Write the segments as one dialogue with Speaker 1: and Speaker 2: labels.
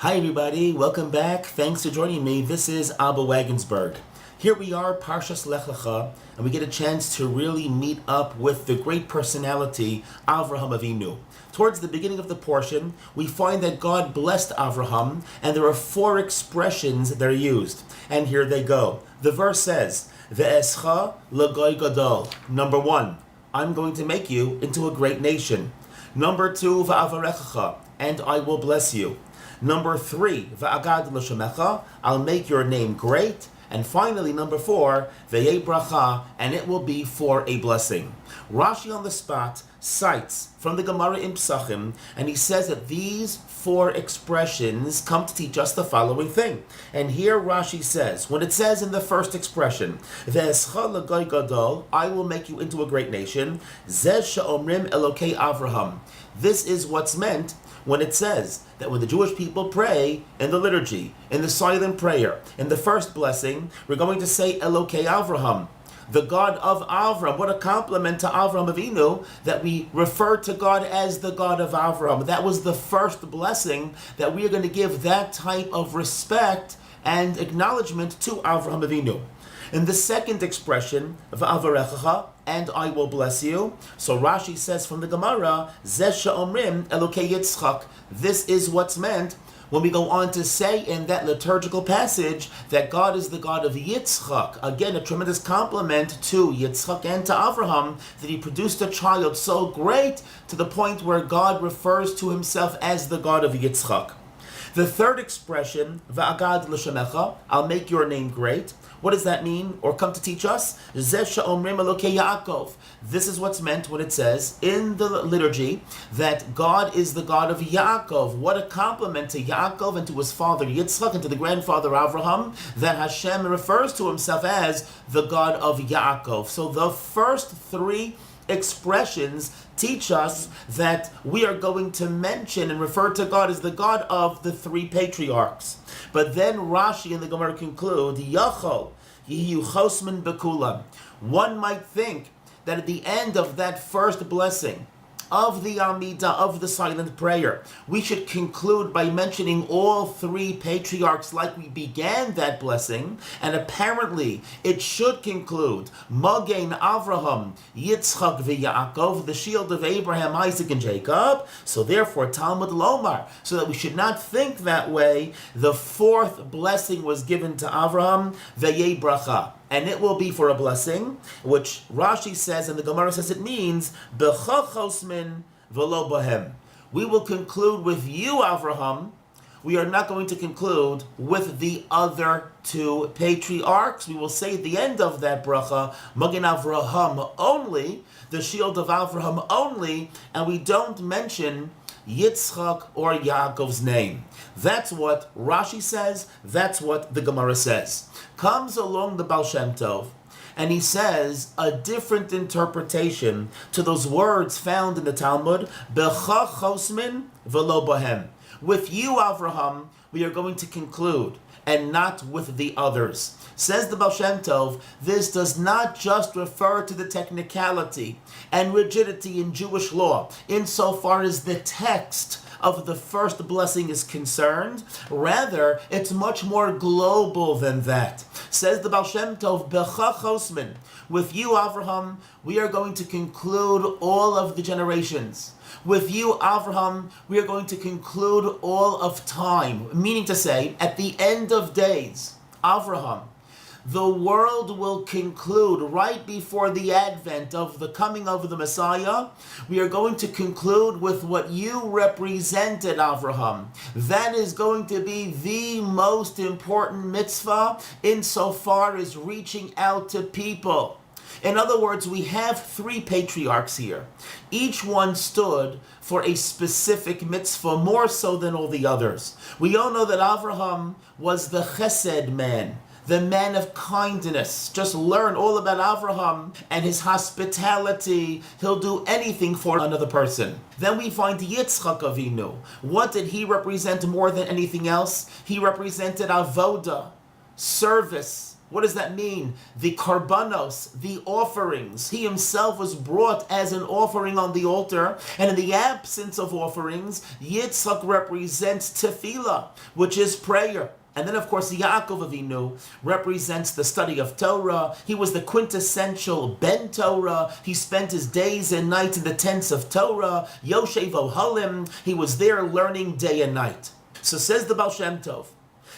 Speaker 1: Hi everybody, welcome back. Thanks for joining me. This is Rabbi Wagensberg. Here we are, Parshas Lechah, and we get a chance to really meet up with the great personality, Avraham Avinu. Towards the beginning of the portion, we find that God blessed Avraham, and there are 4 expressions that are used. And here they go. The verse says, Ve'escha l'goy gadol. Number 1, I'm going to make you into a great nation. Number 2, Va'avarechacha, and I will bless you. Number 3, Va'agad l'shemecha, I'll make your name great. And finally, number 4, Ve'yeh bracha, and it will be for a blessing. Rashi on the spot cites from the Gemara in Psachim, and he says that these 4 expressions come to teach us the following thing. And here Rashi says, when it says in the first expression, Ve'escha l'goy gadol, I will make you into a great nation, Zeh she'omrim Elokei Avraham. This is what's meant when it says that when the Jewish people pray in the liturgy, in the silent prayer, in the first blessing, we're going to say Elokei Avraham, the God of Avram. What a compliment to Avram Avinu that we refer to God as the God of Avram. That was the first blessing that we are going to give that type of respect and acknowledgement to Avram Avinu. In the second expression, Va'avarechacha, and I will bless you. So Rashi says from the Gemara, Zeh she'omrim Elokei Yitzchak. This is what's meant when we go on to say in that liturgical passage that God is the God of Yitzchak. Again, a tremendous compliment to Yitzchak and to Avraham that he produced a child so great to the point where God refers to himself as the God of Yitzchak. The third expression, Va'agad l'shemecha, I'll make your name great. What does that mean, or come to teach us? Zeh she'omrim Elokei Yaakov. This is what's meant when it says in the liturgy that God is the God of Yaakov. What a compliment to Yaakov and to his father Yitzchak and to the grandfather Avraham that Hashem refers to himself as the God of Yaakov. So the first 3 expressions teach us that we are going to mention and refer to God as the God of the 3 patriarchs. But then Rashi and the Gemara conclude, Yachol yiyu chosman bekulam. One might think that at the end of that first blessing, of the Amidah, of the silent prayer, we should conclude by mentioning all 3 patriarchs like we began that blessing, and apparently it should conclude Magen Avraham, Yitzchak v'Yaakov, the shield of Abraham, Isaac, and Jacob. So therefore, Talmud Lomar, so that we should not think that way, the 4th blessing was given to Avraham, Ve'yeh bracha, and it will be for a blessing, which Rashi says, and the Gemara says it means, B'cha chosmin v'lo bohem. We will conclude with you, Avraham. We are not going to conclude with the other 2 patriarchs. We will say at the end of that bracha, Magen Avraham only, the shield of Avraham only, and we don't mention Yitzchak or Yaakov's name. That's what Rashi says, that's what the Gemara says. Comes along the Baal Shem Tov, and he says a different interpretation to those words found in the Talmud, B'cha chosmin v'lo bohem. With you, Avraham, we are going to conclude, and not with the others. Says the Baal Shem Tov, this does not just refer to the technicality and rigidity in Jewish law, insofar as the text of the first blessing is concerned. Rather, it's much more global than that. Says the Baal Shem Tov, B'cha chosmin. With you, Avraham, we are going to conclude all of the generations. With you, Avraham, we are going to conclude all of time. Meaning to say, at the end of days, Avraham, the world will conclude right before the advent of the coming of the Messiah. We are going to conclude with what you represented, Avraham. That is going to be the most important mitzvah insofar as reaching out to people. In other words, we have 3 patriarchs here. Each one stood for a specific mitzvah, more so than all the others. We all know that Avraham was the chesed man, the man of kindness. Just learn all about Avraham and his hospitality. He'll do anything for another person. Then we find Yitzchak Avinu. What did he represent more than anything else? He represented avoda, service, What does that mean? The karbanos, the offerings. He himself was brought as an offering on the altar. And in the absence of offerings, Yitzchak represents tefillah, which is prayer. And then, of course, Yaakov Avinu represents the study of Torah. He was the quintessential Ben Torah. He spent his days and nights in the tents of Torah. Yoshev Ohalim. He was there learning day and night. So says the Baal Shem Tov,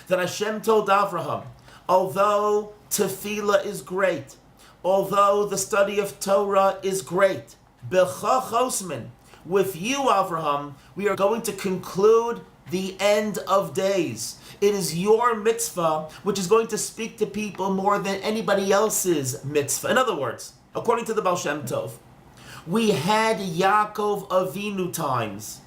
Speaker 1: that Hashem told Avraham, although tefillah is great, although the study of Torah is great, B'cha chosmin, with you, Avraham, we are going to conclude the end of days. It is your mitzvah which is going to speak to people more than anybody else's mitzvah. In other words, according to the Baal Shem Tov, we had Yaakov Avinu times,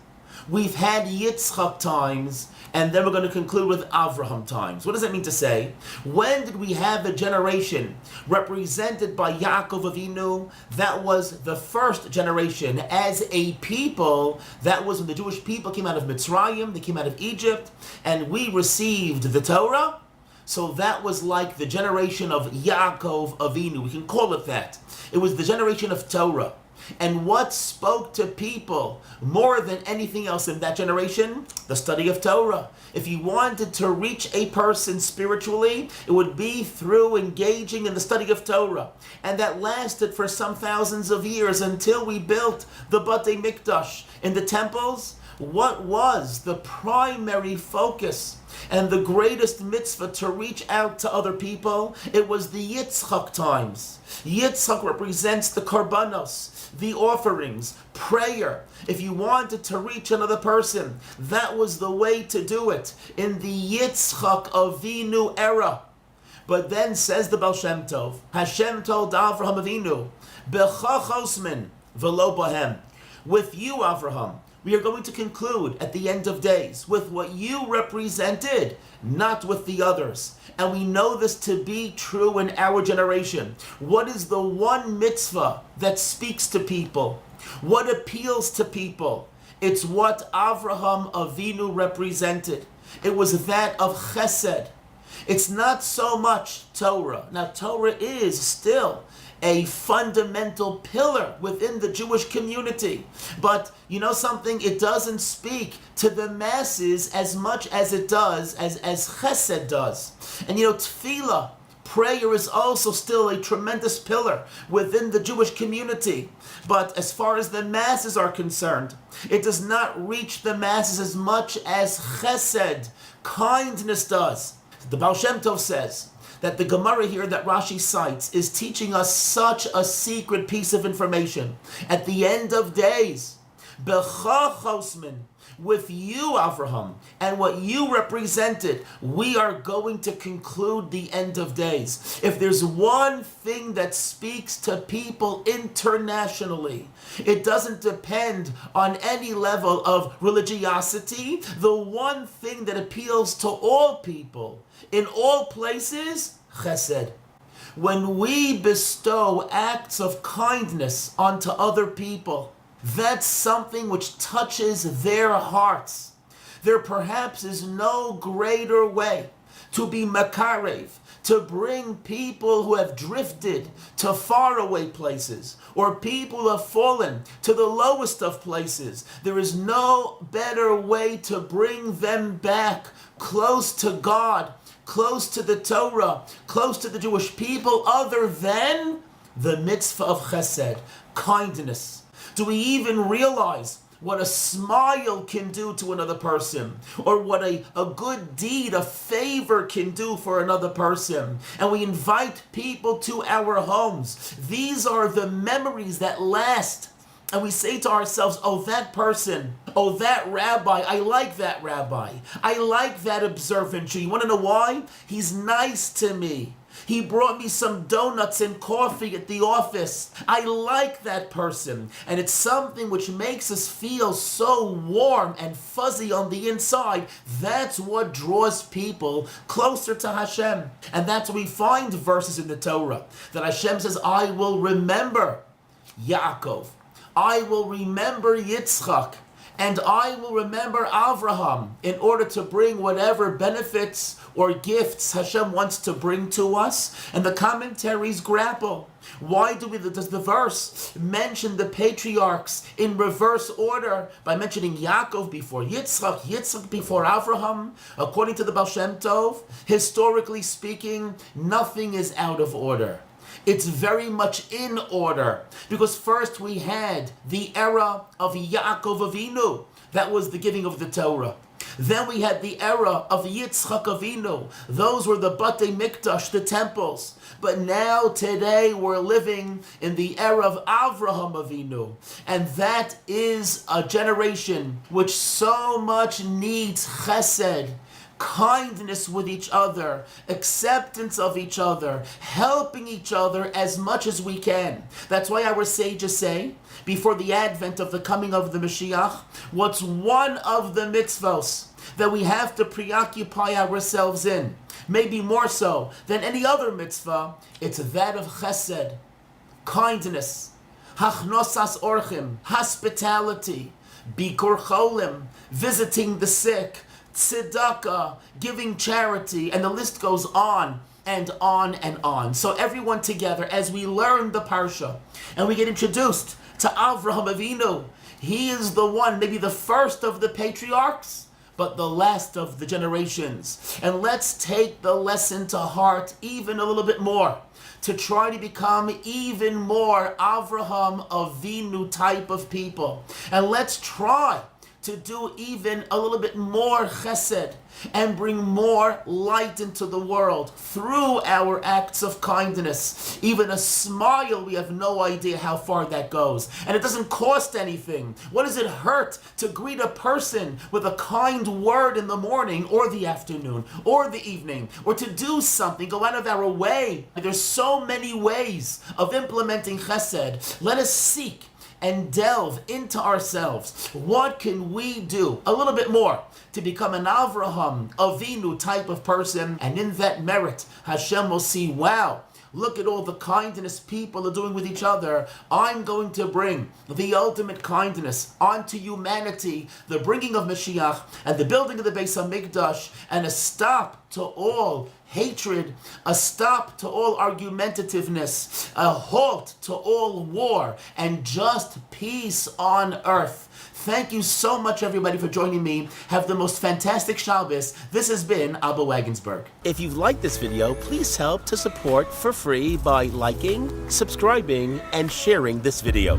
Speaker 1: we've had Yitzchak times, and then we're going to conclude with Avraham times. What does that mean to say? When did we have a generation represented by Yaakov Avinu? That was the first generation as a people. That was when the Jewish people came out of Mitzrayim, they came out of Egypt, and we received the Torah. So that was like the generation of Yaakov Avinu. We can call it that. It was the generation of Torah. And what spoke to people more than anything else in that generation? The study of Torah. If you wanted to reach a person spiritually, it would be through engaging in the study of Torah. And that lasted for some thousands of years until we built the Batei Mikdash in the temples. What was the primary focus and the greatest mitzvah to reach out to other people? It was the Yitzchak times. Yitzchak represents the karbanos, the offerings, prayer. If you wanted to reach another person, that was the way to do it in the Yitzchak Avinu era. But then says the Baal Shem Tov, Hashem told Avraham Avinu, B'cha chosmin v'lo bahem. With you, Avraham, we are going to conclude at the end of days with what you represented, not with the others. And we know this to be true in our generation. What is the one mitzvah that speaks to people? What appeals to people? It's what Avraham Avinu represented. It was that of chesed. It's not so much Torah. Now, Torah is still a fundamental pillar within the Jewish community. But you know something? It doesn't speak to the masses as much as it does, as chesed does. And you know, tefillah, prayer, is also still a tremendous pillar within the Jewish community. But as far as the masses are concerned, it does not reach the masses as much as chesed, kindness, does. The Baal Shem Tov says that the Gemara here that Rashi cites is teaching us such a secret piece of information. At the end of days, B'cha chosmin, with you, Avraham, and what you represented, we are going to conclude the end of days. If there's one thing that speaks to people internationally, it doesn't depend on any level of religiosity. The one thing that appeals to all people in all places, chesed. When we bestow acts of kindness onto other people, that's something which touches their hearts. There perhaps is no greater way to be makarev, to bring people who have drifted to faraway places, or people who have fallen to the lowest of places. There is no better way to bring them back close to God, close to the Torah, close to the Jewish people, other than the mitzvah of chesed, kindness. Do we even realize what a smile can do to another person, or what a good deed, a favor can do for another person? And we invite people to our homes. These are the memories that last. And we say to ourselves, oh, that person, oh, that rabbi, I like that rabbi. I like that observant Jew. You want to know why? He's nice to me. He brought me some donuts and coffee at the office. I like that person. And it's something which makes us feel so warm and fuzzy on the inside. That's what draws people closer to Hashem. And that's where we find verses in the Torah that Hashem says, I will remember Yaakov. I will remember Yitzchak. And I will remember Avraham in order to bring whatever benefits or gifts Hashem wants to bring to us. And the commentaries grapple. Why does the verse mention the patriarchs in reverse order by mentioning Yaakov before Yitzchak, Yitzchak before Avraham? According to the Baal Shem Tov, historically speaking, nothing is out of order. It's very much in order, because first we had the era of Yaakov Avinu. That was the giving of the Torah. Then we had the era of Yitzchak Avinu. Those were the Batei Mikdash, the temples. But now, today, we're living in the era of Avraham Avinu. And that is a generation which so much needs chesed, kindness with each other, acceptance of each other, helping each other as much as we can. That's why our sages say, before the advent of the coming of the Mashiach, what's one of the mitzvos that we have to preoccupy ourselves in, maybe more so than any other mitzvah, it's that of chesed, kindness, hachnosas orchim, hospitality, bikur cholim, visiting the sick, tzedakah, giving charity, and the list goes on and on and on. So everyone together, as we learn the Parsha, and we get introduced to Avraham Avinu, he is the one, maybe the first of the patriarchs, but the last of the generations. And let's take the lesson to heart even a little bit more, to try to become even more Avraham Avinu type of people. And let's try to do even a little bit more chesed and bring more light into the world through our acts of kindness. Even a smile, we have no idea how far that goes. And it doesn't cost anything. What does it hurt to greet a person with a kind word in the morning or the afternoon or the evening, or to do something, go out of our way? There's so many ways of implementing chesed. Let us seek and delve into ourselves. What can we do a little bit more to become an Avraham Avinu type of person? And in that merit, Hashem will see, wow, look at all the kindness people are doing with each other. I'm going to bring the ultimate kindness onto humanity, the bringing of Mashiach and the building of the Beis HaMikdash, and a stop to all hatred, a stop to all argumentativeness, a halt to all war, and just peace on earth. Thank you so much, everybody, for joining me. Have the most fantastic Shabbos. This has been Rabbi Wagensberg. If you've liked this video, please help to support for free by liking, subscribing, and sharing this video.